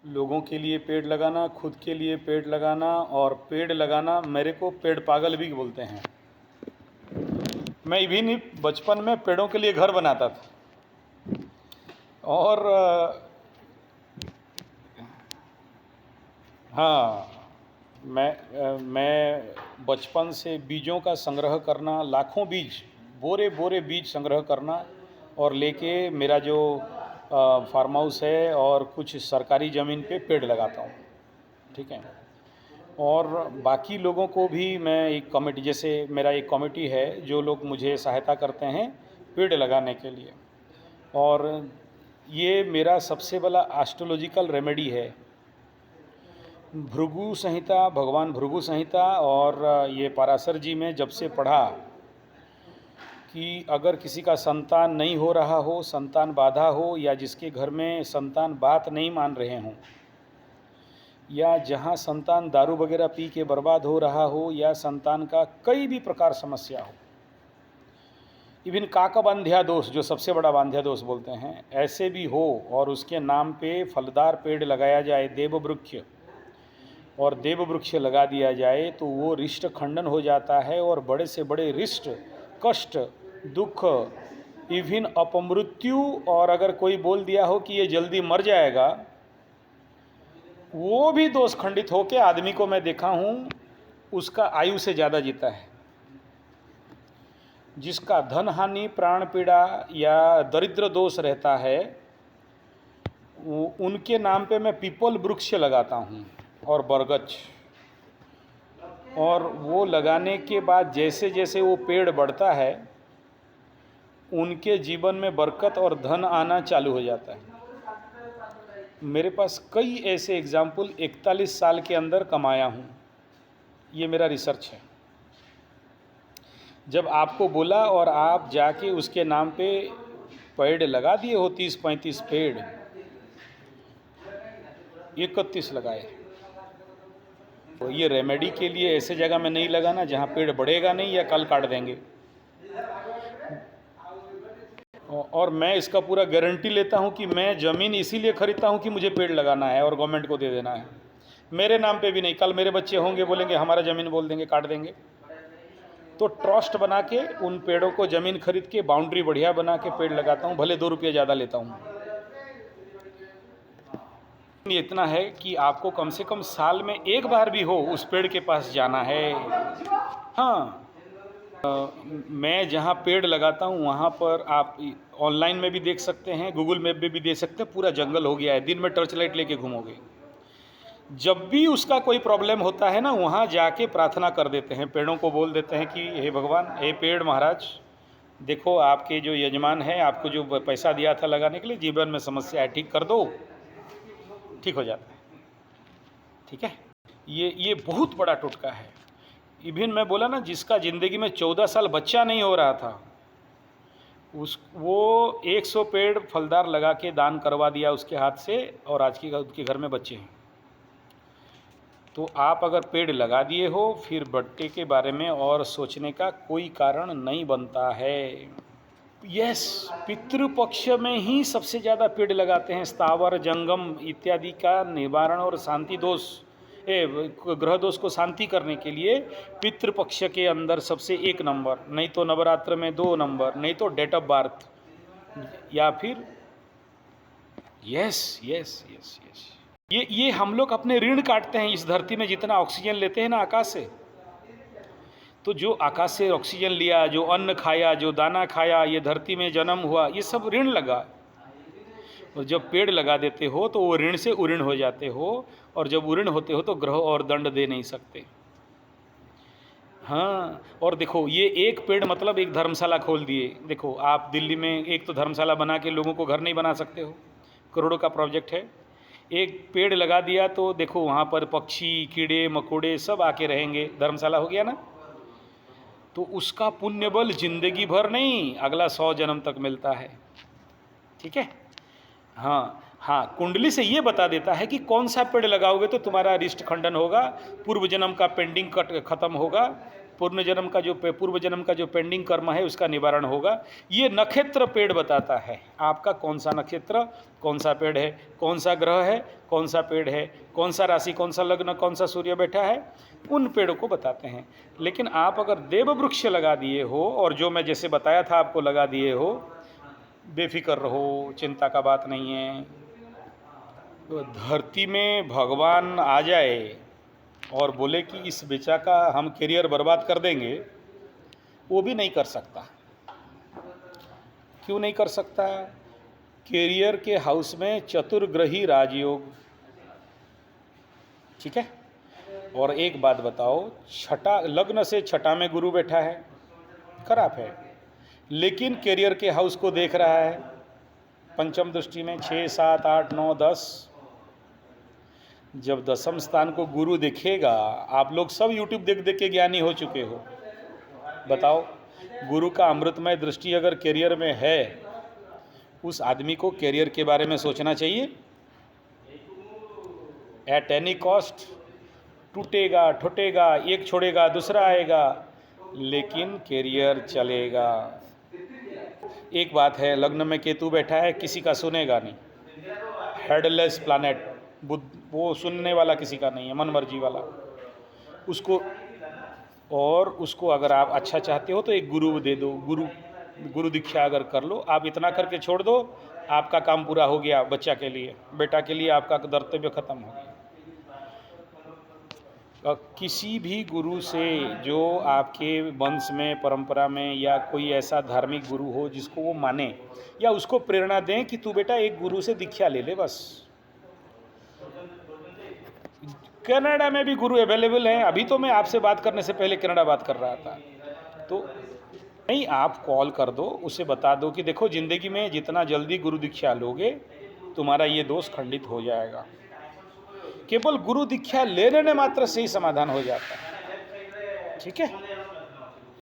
लोगों के लिए पेड़ लगाना, खुद के लिए पेड़ लगाना और पेड़ लगाना, मेरे को पेड़ पागल भी बोलते हैं। मैं इवन बचपन में पेड़ों के लिए घर बनाता था और हाँ, मैं बचपन से बीजों का संग्रह करना, लाखों बीज, बोरे बोरे बीज संग्रह करना और लेके मेरा जो फार्म हाउस है और कुछ सरकारी ज़मीन पे पेड़ लगाता हूँ, ठीक है। और बाकी लोगों को भी मैं एक कमेटी, जैसे मेरा एक कमेटी है जो लोग मुझे सहायता करते हैं पेड़ लगाने के लिए, और ये मेरा सबसे बड़ा एस्ट्रोलॉजिकल रेमेडी है। भृगु संहिता, भगवान भृगु संहिता और ये पराशर जी में जब से पढ़ा कि अगर किसी का संतान नहीं हो रहा हो, संतान बाधा हो, या जिसके घर में संतान बात नहीं मान रहे हों, या जहाँ संतान दारू वगैरह पी के बर्बाद हो रहा हो, या संतान का कई भी प्रकार समस्या हो, इवन काकबांध्या दोष, जो सबसे बड़ा बांध्या दोष बोलते हैं, ऐसे भी हो, और उसके नाम पे फलदार पेड़ लगाया जाए, देववृक्ष, और देववृक्ष लगा दिया जाए, तो वो रिष्ट खंडन हो जाता है और बड़े से बड़े रिष्ट, कष्ट, दुख, इवन अपमृत्यु, और अगर कोई बोल दिया हो कि ये जल्दी मर जाएगा, वो भी दोष खंडित होकर आदमी को मैं देखा हूँ उसका आयु से ज़्यादा जीता है। जिसका धन हानि, प्राण पीड़ा या दरिद्र दोष रहता है, उनके नाम पे मैं पीपल वृक्ष लगाता हूँ और बरगद, और वो लगाने के बाद जैसे जैसे वो पेड़ बढ़ता है, उनके जीवन में बरकत और धन आना चालू हो जाता है। मेरे पास कई ऐसे एग्जाम्पल 41 साल के अंदर कमाया हूँ, ये मेरा रिसर्च है। जब आपको बोला और आप जाके उसके नाम पे पेड़ लगा दिए हो, 30-35 पेड़, 31 लगाए, तो ये रेमेडी के लिए ऐसे जगह में नहीं लगाना जहाँ पेड़ बढ़ेगा नहीं या कल काट देंगे। और मैं इसका पूरा गारंटी लेता हूँ कि मैं ज़मीन इसीलिए खरीदता हूँ कि मुझे पेड़ लगाना है और गवर्नमेंट को दे देना है, मेरे नाम पे भी नहीं। कल मेरे बच्चे होंगे, बोलेंगे हमारा ज़मीन, बोल देंगे काट देंगे। तो ट्रस्ट बना के उन पेड़ों को, ज़मीन खरीद के बाउंड्री बढ़िया बना के पेड़ लगाता हूँ, भले 2 रुपये ज़्यादा लेता हूँ। इतना है कि आपको कम से कम साल में एक बार भी हो उस पेड़ के पास जाना है। हाँ, मैं जहाँ पेड़ लगाता हूँ वहाँ पर आप ऑनलाइन में भी देख सकते हैं, गूगल मैप में भी देख सकते हैं, पूरा जंगल हो गया है, दिन में टर्च लाइट लेके घूमोगे। जब भी उसका कोई प्रॉब्लम होता है ना, वहाँ जाके प्रार्थना कर देते हैं, पेड़ों को बोल देते हैं कि हे भगवान, हे पेड़ महाराज, देखो आपके जो यजमान है, आपको जो पैसा दिया था लगाने के लिए, जीवन में समस्या है, ठीक कर दो, ठीक हो जाता है। ठीक है, ये बहुत बड़ा टोटका है। इवन मैं बोला ना, जिसका ज़िंदगी में 14 साल बच्चा नहीं हो रहा था, वो 100 पेड़ फलदार लगा के दान करवा दिया उसके हाथ से, और आज की उसके घर में बच्चे हैं। तो आप अगर पेड़ लगा दिए हो, फिर बढ़ते के बारे में और सोचने का कोई कारण नहीं बनता है। यस, पितृपक्ष में ही सबसे ज़्यादा पेड़ लगाते हैं, स्थावर जंगम इत्यादि का निवारण और शांति दोष, ग्रह दोष को शांति करने के लिए पितृपक्ष के अंदर सबसे 1 नंबर, नहीं तो नवरात्र में 2 नंबर, नहीं तो डेट ऑफ बर्थ, या फिर यस यस यस यस, ये हम लोग अपने ऋण काटते हैं इस धरती में। जितना ऑक्सीजन लेते हैं ना आकाश से, तो जो आकाश से ऑक्सीजन लिया, जो अन्न खाया, जो दाना खाया, ये धरती में जन्म हुआ, ये सब ऋण लगा। और जब पेड़ लगा देते हो तो वो ऋण से उऋण हो जाते हो, और जब उऋण होते हो तो ग्रह और दंड दे नहीं सकते। हाँ, और देखो, ये एक पेड़ मतलब एक धर्मशाला खोल दिए। देखो, आप दिल्ली में एक तो धर्मशाला बना के लोगों को घर नहीं बना सकते हो, करोड़ों का प्रोजेक्ट है। एक पेड़ लगा दिया तो देखो वहाँ पर पक्षी, कीड़े मकोड़े सब आके रहेंगे, धर्मशाला हो गया ना। तो उसका पुण्य बल जिंदगी भर नहीं, अगला 100 जन्म तक मिलता है। ठीक है, हाँ हाँ, कुंडली से ये बता देता है कि कौन सा पेड़ लगाओगे तो तुम्हारा रिष्ट खंडन होगा, पूर्व जन्म का पेंडिंग कट खत्म होगा, पूर्व जन्म का जो पेंडिंग कर्म है उसका निवारण होगा। ये नक्षत्र पेड़ बताता है आपका कौन सा नक्षत्र, कौन सा पेड़ है, कौन सा ग्रह है, कौन सा पेड़ है, कौन सा राशि, कौन सा लग्न, कौन सा सूर्य बैठा है, उन पेड़ों को बताते हैं। लेकिन आप अगर देव वृक्ष लगा दिए हो और जो मैं जैसे बताया था आपको लगा दिए हो, बेफिक्र रहो, चिंता का बात नहीं है। तो धरती में भगवान आ जाए और बोले कि इस बेचा का हम करियर बर्बाद कर देंगे, वो भी नहीं कर सकता। क्यों नहीं कर सकता? करियर के हाउस में चतुर्ग्रही राजयोग, ठीक है। और एक बात बताओ, छठा लग्न से छठा में गुरु बैठा है, खराब है, लेकिन करियर के हाउस को देख रहा है पंचम दृष्टि में 6, 7, 8, 9, 10। जब दसम स्थान को गुरु दिखेगा, आप लोग सब यूट्यूब देख देख के ज्ञानी हो चुके हो, बताओ गुरु का अमृतमय दृष्टि अगर करियर में है, उस आदमी को करियर के बारे में सोचना चाहिए। एट एनी कॉस्ट, टूटेगा ठुटेगा, एक छोड़ेगा दूसरा आएगा, लेकिन करियर चलेगा। एक बात है, लग्न में केतु बैठा है, किसी का सुनेगा नहीं, हेडलेस प्लैनेट, बुध वो सुनने वाला किसी का नहीं है, मन मर्जी वाला उसको। और उसको अगर आप अच्छा चाहते हो तो एक गुरु दे दो, गुरु दीक्षा अगर कर लो, आप इतना करके छोड़ दो, आपका काम पूरा हो गया। बच्चा के लिए, बेटा के लिए आपका कर्तव्य खत्म हो गया। किसी भी गुरु से जो आपके वंश में, परंपरा में, या कोई ऐसा धार्मिक गुरु हो जिसको वो माने, या उसको प्रेरणा दें कि तू बेटा एक गुरु से दीक्षा ले ले बस। कनाडा में भी गुरु अवेलेबल हैं। अभी तो मैं आपसे बात करने से पहले कनाडा बात कर रहा था, तो नहीं, आप कॉल कर दो, उसे बता दो कि देखो ज़िंदगी में जितना जल्दी गुरु दीक्षा लोगे तुम्हारा ये दोष खंडित हो जाएगा। केवल गुरु दीक्षा लेने में मात्र से ही समाधान हो जाता है, ठीक है।